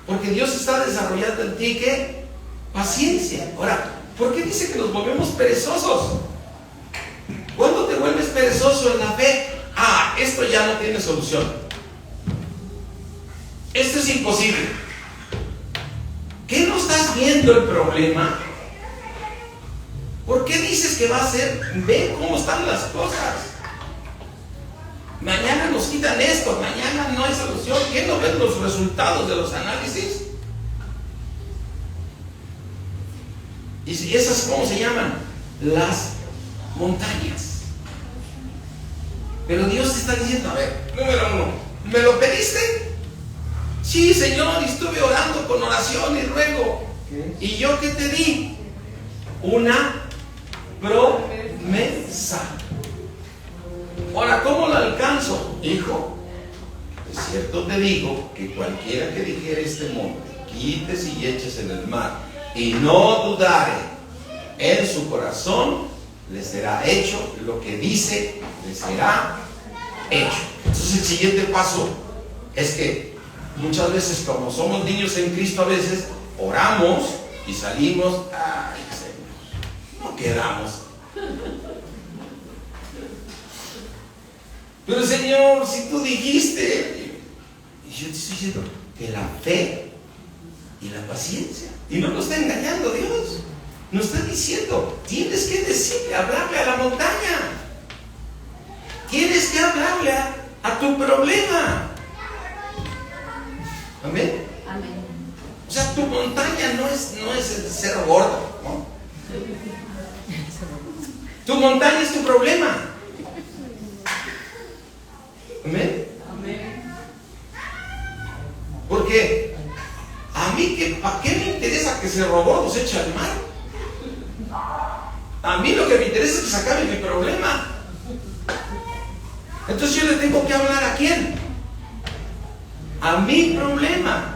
porque Dios está desarrollando en ti ¿qué? Paciencia. Ahora, ¿por qué dice que nos volvemos perezosos? ¿Cuándo te vuelves perezoso en la fe? Ah, esto ya no tiene solución, esto es imposible. ¿Qué no estás viendo el problema? ¿Por qué dices que va a ser? Ve cómo están las cosas. Mañana nos quitan esto, mañana no hay solución. ¿Qué no ven los resultados de los análisis? Y esas, ¿cómo se llaman? Las montañas. Pero Dios te está diciendo, a ver, número uno, ¿me lo pediste? Sí, Señor, y estuve orando con oración y ruego. ¿Y yo qué te di? Una promesa. Ahora, ¿cómo la alcanzo? Hijo, es cierto te digo que cualquiera que dijere este monte, quites y eches en el mar, y no dudare en su corazón, le será hecho lo que dice, le será hecho. Entonces el siguiente paso es que muchas veces, como somos niños en Cristo, a veces oramos y salimos, ay Señor, no quedamos. Pero Señor, si tú dijiste, y yo te estoy diciendo que la fe y la paciencia, y no nos está engañando Dios, nos está diciendo, tienes que decirle, hablarle a la montaña, tienes que hablarle a tu problema. Amén. Amén. O sea, tu montaña no es el cerro gordo, ¿no? Tu montaña es tu problema. Amén. Amén. Porque a mí, ¿a qué me interesa que Cerro Gordo se eche al mar? A mí lo que me interesa es que se acabe mi problema. Entonces yo le tengo que hablar ¿a quién? A mi problema,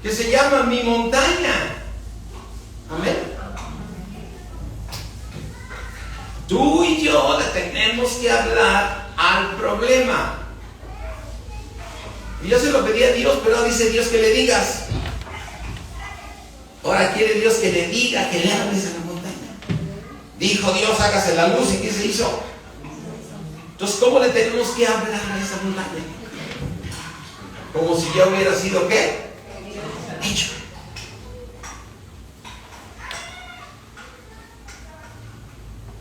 que se llama mi montaña. Amén. Tú y yo le tenemos que hablar al problema. Y yo se lo pedí a Dios, pero dice Dios que le digas. Ahora quiere Dios que le diga, que le hables a la montaña. Dijo Dios, hágase la luz, ¿y qué se hizo? Entonces, ¿cómo le tenemos que hablar a esa montaña? Como si ya hubiera sido ¿qué? Hecho.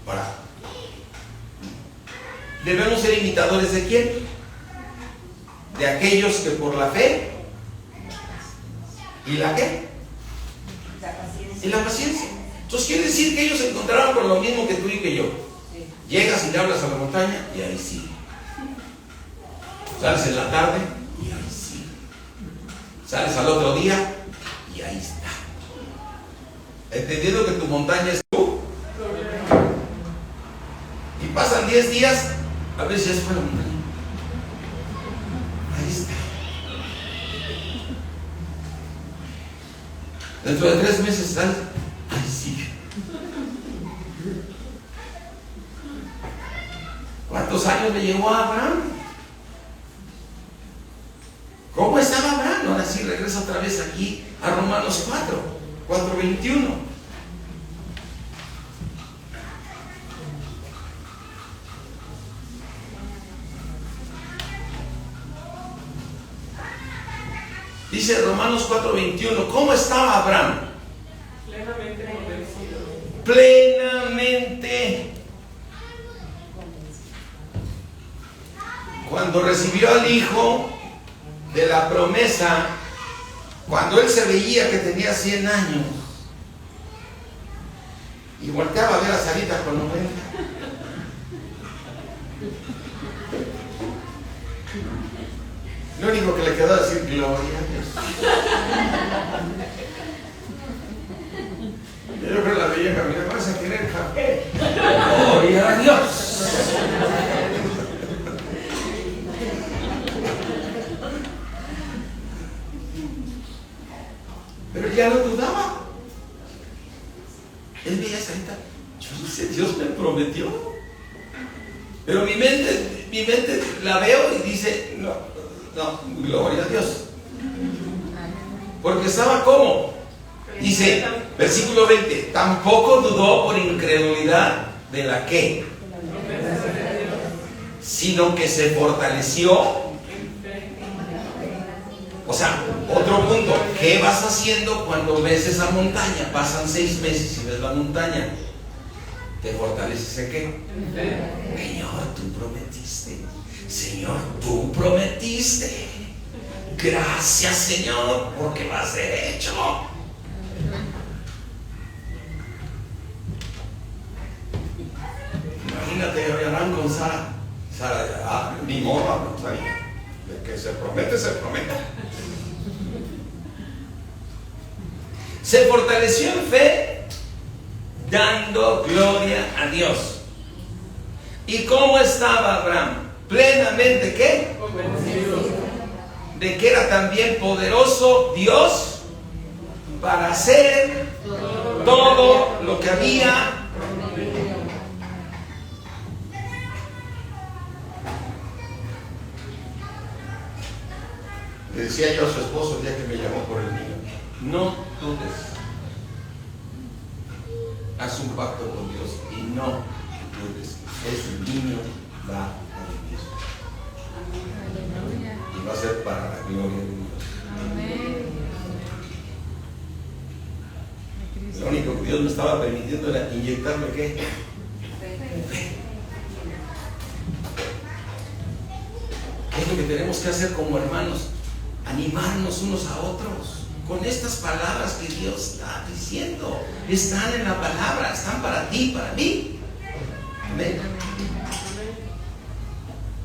Ahora, debemos ser imitadores ¿de quién? De aquellos que por la fe y la ¿qué? Y la paciencia. Entonces quiere decir que ellos se encontraron con lo mismo que tú y que yo. Llegas y le hablas a la montaña y ahí sí. Sales en la tarde y ahí sí. Sales al otro día y ahí está. Entendiendo que tu montaña es tú. Y pasan 10 días, a veces ya se fue la montaña. Ahí está. Dentro de 3 meses sales, ahí sigue. ¿Cuántos años le llevó a Abraham? ¿Cómo estaba Abraham? Ahora sí regresa otra vez aquí a Romanos 4:21. Dice Romanos 4:21, ¿cómo estaba Abraham? Plenamente convencido. Plenamente. Cuando recibió al Hijo, de la promesa cuando él se veía que tenía 100 años y volteaba a ver a Sarita con 90. Lo único que le quedó decir gloria a Dios. Yo creo que la veía caminar, vas a querer café. Gloria a Dios. Pero ya no dudaba. Él veía a Sarita. Yo no sé, Dios me prometió. Pero mi mente la veo y dice, no, gloria a Dios. Porque estaba como, dice, versículo 20, tampoco dudó por incredulidad de la que, sino que se fortaleció. O sea, otro punto, ¿qué vas haciendo cuando ves esa montaña? Pasan 6 meses y ves la montaña. ¿Te fortaleces en qué? Señor, tú prometiste. Señor, tú prometiste. Gracias, Señor, porque vas derecho. Imagínate Abraham con Sara. Sara, ni modo, de que se promete, se promete. Se fortaleció en fe, dando gloria a Dios. ¿Y cómo estaba Abraham? Plenamente, ¿qué? De que era también poderoso Dios para hacer todo lo que había. Le decía yo a su esposo el día que me llamó por el niño, no dudes. Haz un pacto con Dios y no dudes. Ese niño va a vivir. Y va a ser para la gloria de Dios. Lo único que Dios me estaba permitiendo era inyectarme ¿qué? Fe. ¿Qué es lo que tenemos que hacer como hermanos? Animarnos unos a otros con estas palabras que Dios está diciendo. Están en la palabra, están para ti, para mí. Amén.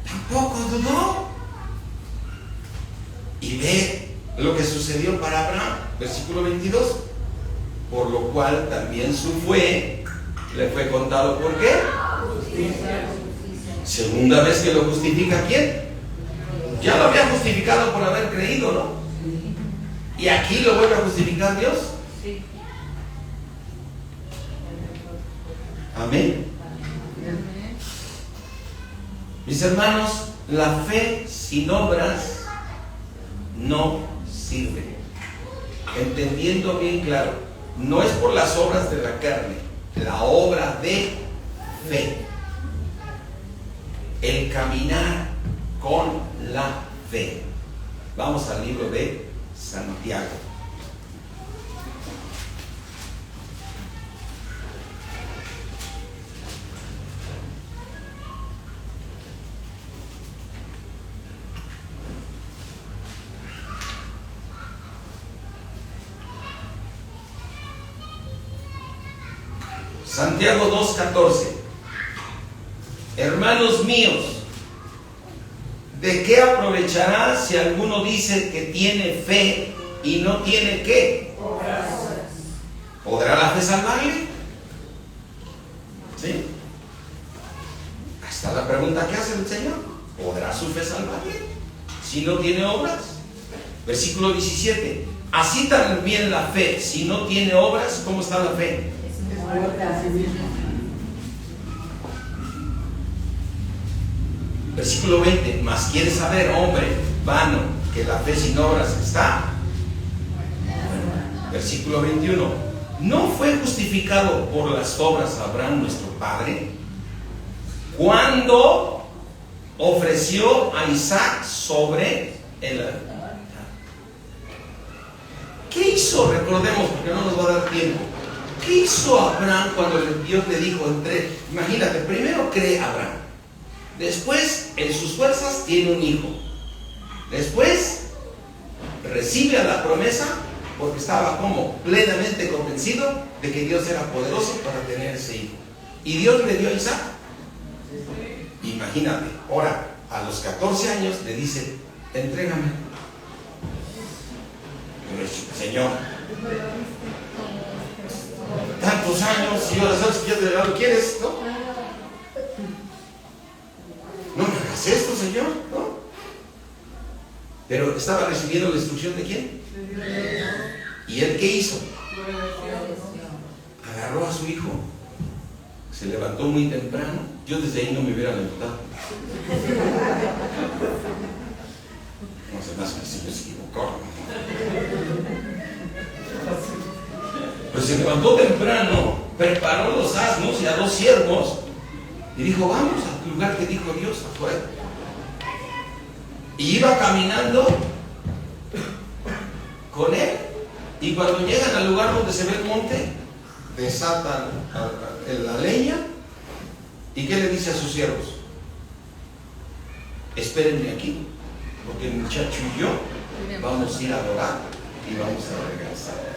Tampoco dudó. Y ve lo que sucedió para Abraham, versículo 22. Por lo cual también su fe le fue contado. ¿Por qué? Segunda vez que lo justifica, ¿quién? Ya lo había justificado por haber creído, ¿no? ¿Y aquí lo vuelve a justificar Dios? Sí. Amén. Mis hermanos, la fe sin obras no sirve. Entendiendo bien claro, no es por las obras de la carne, la obra de fe. El caminar con la fe. Vamos al libro de Santiago. Santiago 2:14. Hermanos míos, ¿de qué aprovechará si alguno dice que tiene fe y no tiene qué? ¿Podrá la fe salvarle? ¿Sí? Ahí está la pregunta que hace el Señor. ¿Podrá su fe salvarle si no tiene obras? Versículo 17. Así también la fe, si no tiene obras, ¿cómo está la fe? Versículo 20. Mas quieres saber, hombre vano, que la fe sin obras está. Versículo 21. ¿No fue justificado por las obras Abraham nuestro padre cuando ofreció a Isaac sobre el altar? ¿Qué hizo? Recordemos, porque no nos va a dar tiempo. ¿Qué hizo Abraham cuando Dios le dijo imagínate, primero cree Abraham, después en sus fuerzas tiene un hijo, después recibe a la promesa porque estaba como plenamente convencido de que Dios era poderoso para tener ese hijo. Y Dios le dio a Isaac. Imagínate, ahora a los 14 años le dice, entrégame. Señor, tantos años y ahora sabes que ya lo quieres, ¿no? No me hagas esto, Señor, ¿no? Pero estaba recibiendo la instrucción de quién. ¿Y él qué hizo? Agarró a su hijo, se levantó muy temprano. Yo desde ahí no me hubiera levantado. No sé más que si me equivocó. Pues se levantó temprano, preparó los asnos y a 2 siervos y dijo, vamos al lugar que dijo Dios afuera. Y iba caminando con él. Y cuando llegan al lugar donde se ve el monte, desatan la leña. ¿Y qué le dice a sus siervos? Espérenme aquí, porque el muchacho y yo vamos a ir a adorar y vamos a regresar.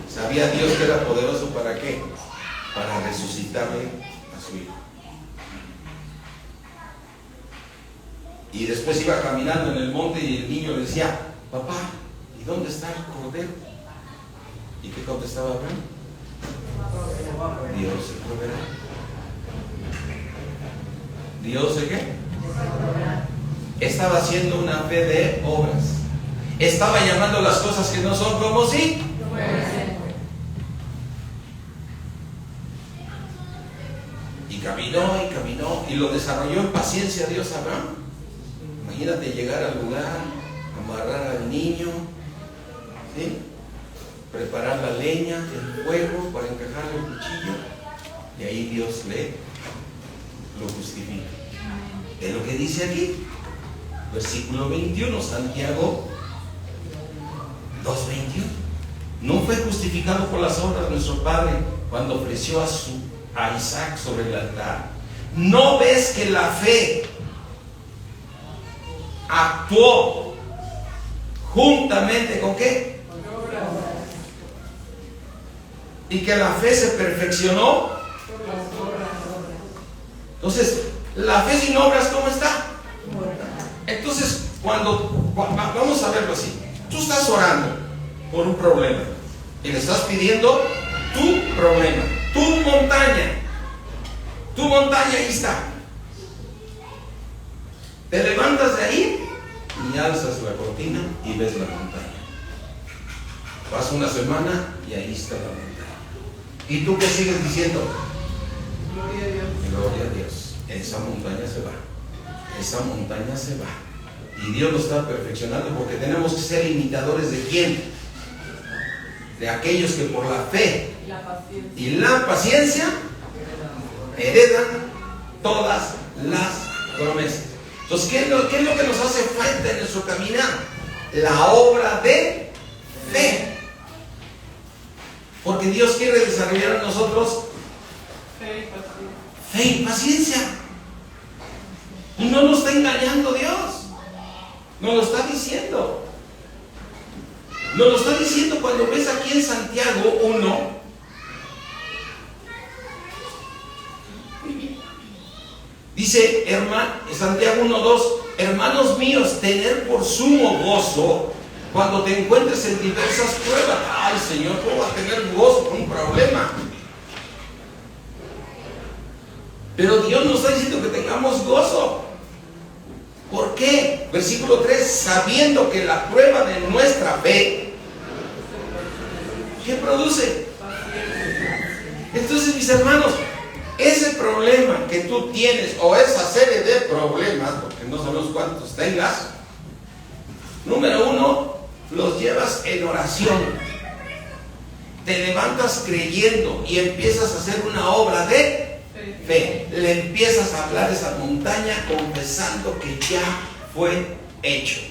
¿Sabía Dios que era poderoso para qué? Para resucitarle a su hijo. Y después iba caminando en el monte y el niño le decía, papá, ¿y dónde está el cordero? ¿Y qué contestaba Abraham? Dios se proveerá. ¿Dios de qué? Estaba haciendo una fe de obras. Estaba llamando las cosas que no son como si. Y caminó y lo desarrolló en paciencia Dios a Abraham. Imagínate llegar al lugar, amarrar al niño, ¿sí? Preparar la leña, el fuego para encajarle el cuchillo, y ahí Dios lo justifica. Es lo que dice aquí, versículo 21, Santiago 2:21. No fue justificado por las obras de nuestro Padre cuando ofreció a Isaac sobre el altar. ¿No ves que la fe actuó juntamente con qué? Y que la fe se perfeccionó. Entonces, la fe sin obras, ¿cómo está? Entonces, vamos a verlo así. Tú estás orando por un problema y le estás pidiendo tu problema, tu montaña. Tu montaña ahí está. Te levantas de ahí y alzas la cortina y ves la montaña. Pasa una semana y ahí está la montaña. ¿Y tú qué sigues diciendo? Gloria a Dios. Gloria a Dios. Esa montaña se va. Esa montaña se va. Y Dios lo está perfeccionando porque tenemos que ser imitadores de quién? De aquellos que por la fe y la paciencia heredan todas las promesas. Entonces, ¿qué es lo que nos hace falta en nuestro caminar? La obra de fe. Porque Dios quiere desarrollar en nosotros fe y paciencia. Y no nos está engañando Dios. Nos lo está diciendo. Nos lo está diciendo cuando ves aquí en Santiago 1. Dice, Santiago 1:2, hermanos míos, tener por sumo gozo cuando te encuentres en diversas pruebas. Ay, Señor, ¿cómo vas a tener gozo con un problema? Pero Dios nos está diciendo que tengamos gozo. ¿Por qué? Versículo 3, sabiendo que la prueba de nuestra fe, ¿qué produce? Entonces, mis hermanos, ese problema que tú tienes, o esa serie de problemas, porque no sabemos cuántos tengas, número 1, los llevas en oración. Te levantas creyendo y empiezas a hacer una obra de fe. Le empiezas a hablar a esa montaña confesando que ya fue hecho.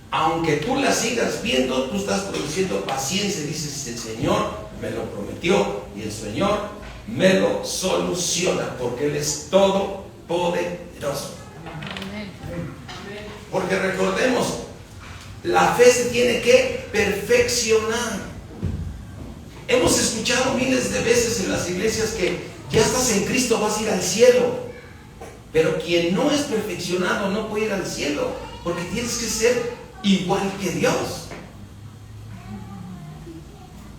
Aunque tú la sigas viendo, tú estás produciendo paciencia. Dices, el Señor me lo prometió y el Señor me lo soluciona porque Él es todopoderoso. Porque recordemos, La fe se tiene que perfeccionar. Hemos escuchado miles de veces en las iglesias que ya estás en Cristo, vas a ir al cielo. Pero quien no es perfeccionado no puede ir al cielo, porque tienes que ser igual que Dios.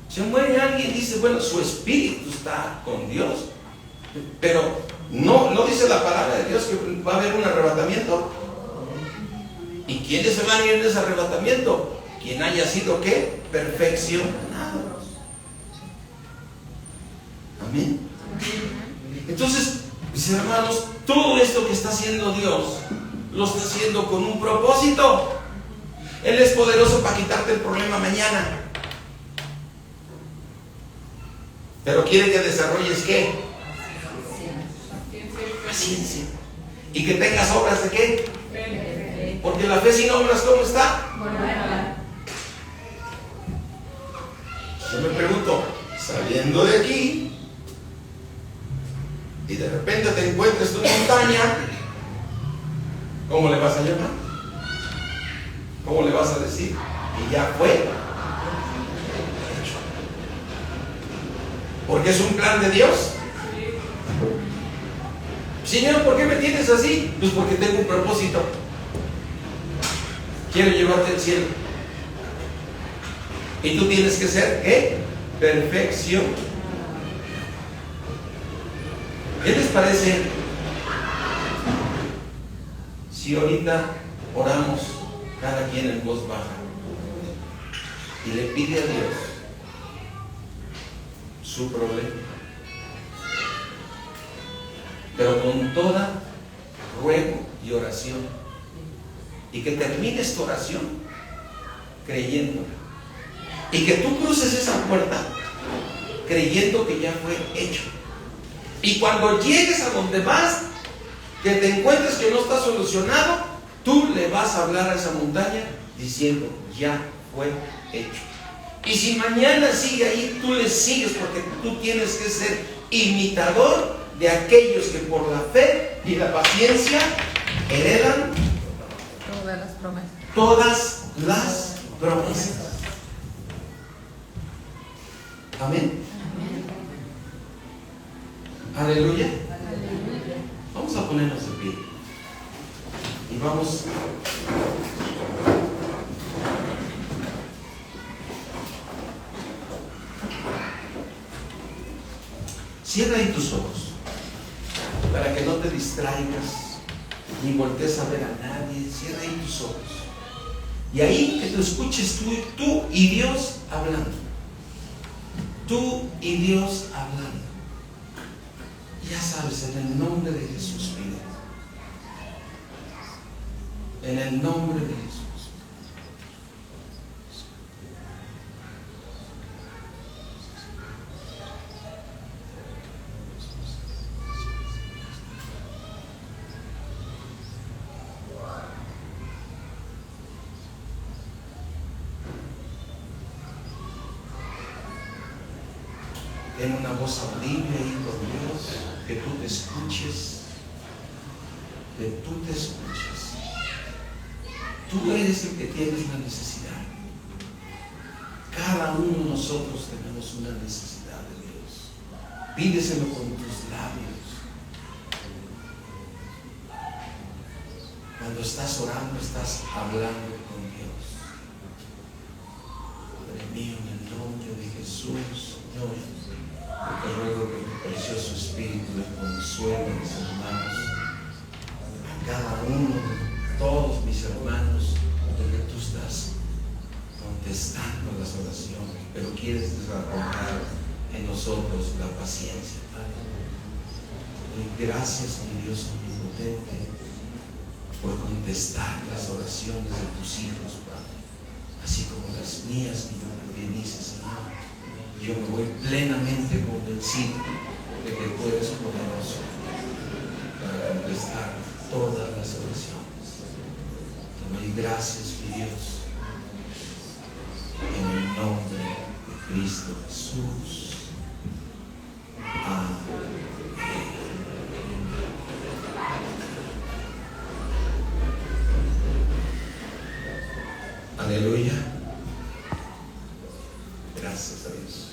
Se muere alguien y dice, bueno, su espíritu está con Dios, pero no dice la palabra de Dios que va a haber un arrebatamiento. ¿Y quiénes se van a ir en ese arrebatamiento? Quien haya sido, ¿qué? Perfeccionado. Amén. Entonces, mis hermanos, todo esto que está haciendo Dios lo está haciendo con un propósito. Él es poderoso para quitarte el problema mañana, pero quiere que desarrolles ¿qué? Paciencia. Y que tengas obras de ¿qué? Porque la fe sin obras, ¿cómo está? Yo me pregunto, saliendo de aquí y de repente te encuentras en tu montaña, ¿cómo le vas a llamar? ¿Cómo le vas a decir? Y ya fue hecho. Porque es un plan de Dios. Señor, ¿por qué me tienes así? Pues porque tengo un propósito. Quiero llevarte al cielo. Y tú tienes que ser ¿qué? Perfección. ¿Qué les parece si ahorita oramos cada quien en voz baja y le pide a Dios su problema, pero con toda ruego y oración, y que termines tu oración creyendo, y que tú cruces esa puerta creyendo que ya fue hecho? Y cuando llegues a donde vas, que te encuentres que no está solucionado, tú le vas a hablar a esa montaña diciendo, ya fue hecho. Y si mañana sigue ahí, tú le sigues, porque tú tienes que ser imitador de aquellos que por la fe y la paciencia heredan todas las promesas. Amén. Aleluya. Vamos a ponernos de pie y vamos cierra ahí tus ojos para que no te distraigas ni voltees a ver a nadie. Cierra ahí tus ojos y ahí que te escuches tú y Dios hablando, tú y Dios hablando. Ya sabes, en el nombre de Jesús pide. En el nombre de Jesús. Ten una voz audible ahí con Dios, que tú te escuches, que tú te escuches. Tú eres el que tienes la necesidad. Cada uno de nosotros tenemos una necesidad de Dios. Pídeselo con tus labios. Cuando estás orando, estás hablando con Dios. Padre mío, en el nombre de Jesús, Señor, te ruego que tu precioso Espíritu le consuele a mis hermanos, a cada uno de todos mis hermanos, porque tú estás contestando las oraciones, pero quieres desarrollar en nosotros la paciencia, Padre. Y gracias, mi Dios omnipotente, por contestar las oraciones de tus hijos, Padre, así como las mías que yo también hice, Señor. Yo me voy plenamente convencido de que tú eres poderoso para contestar todas las oraciones. Te doy gracias, mi Dios, en el nombre de Cristo Jesús. Amén. Aleluya. Gracias a Dios.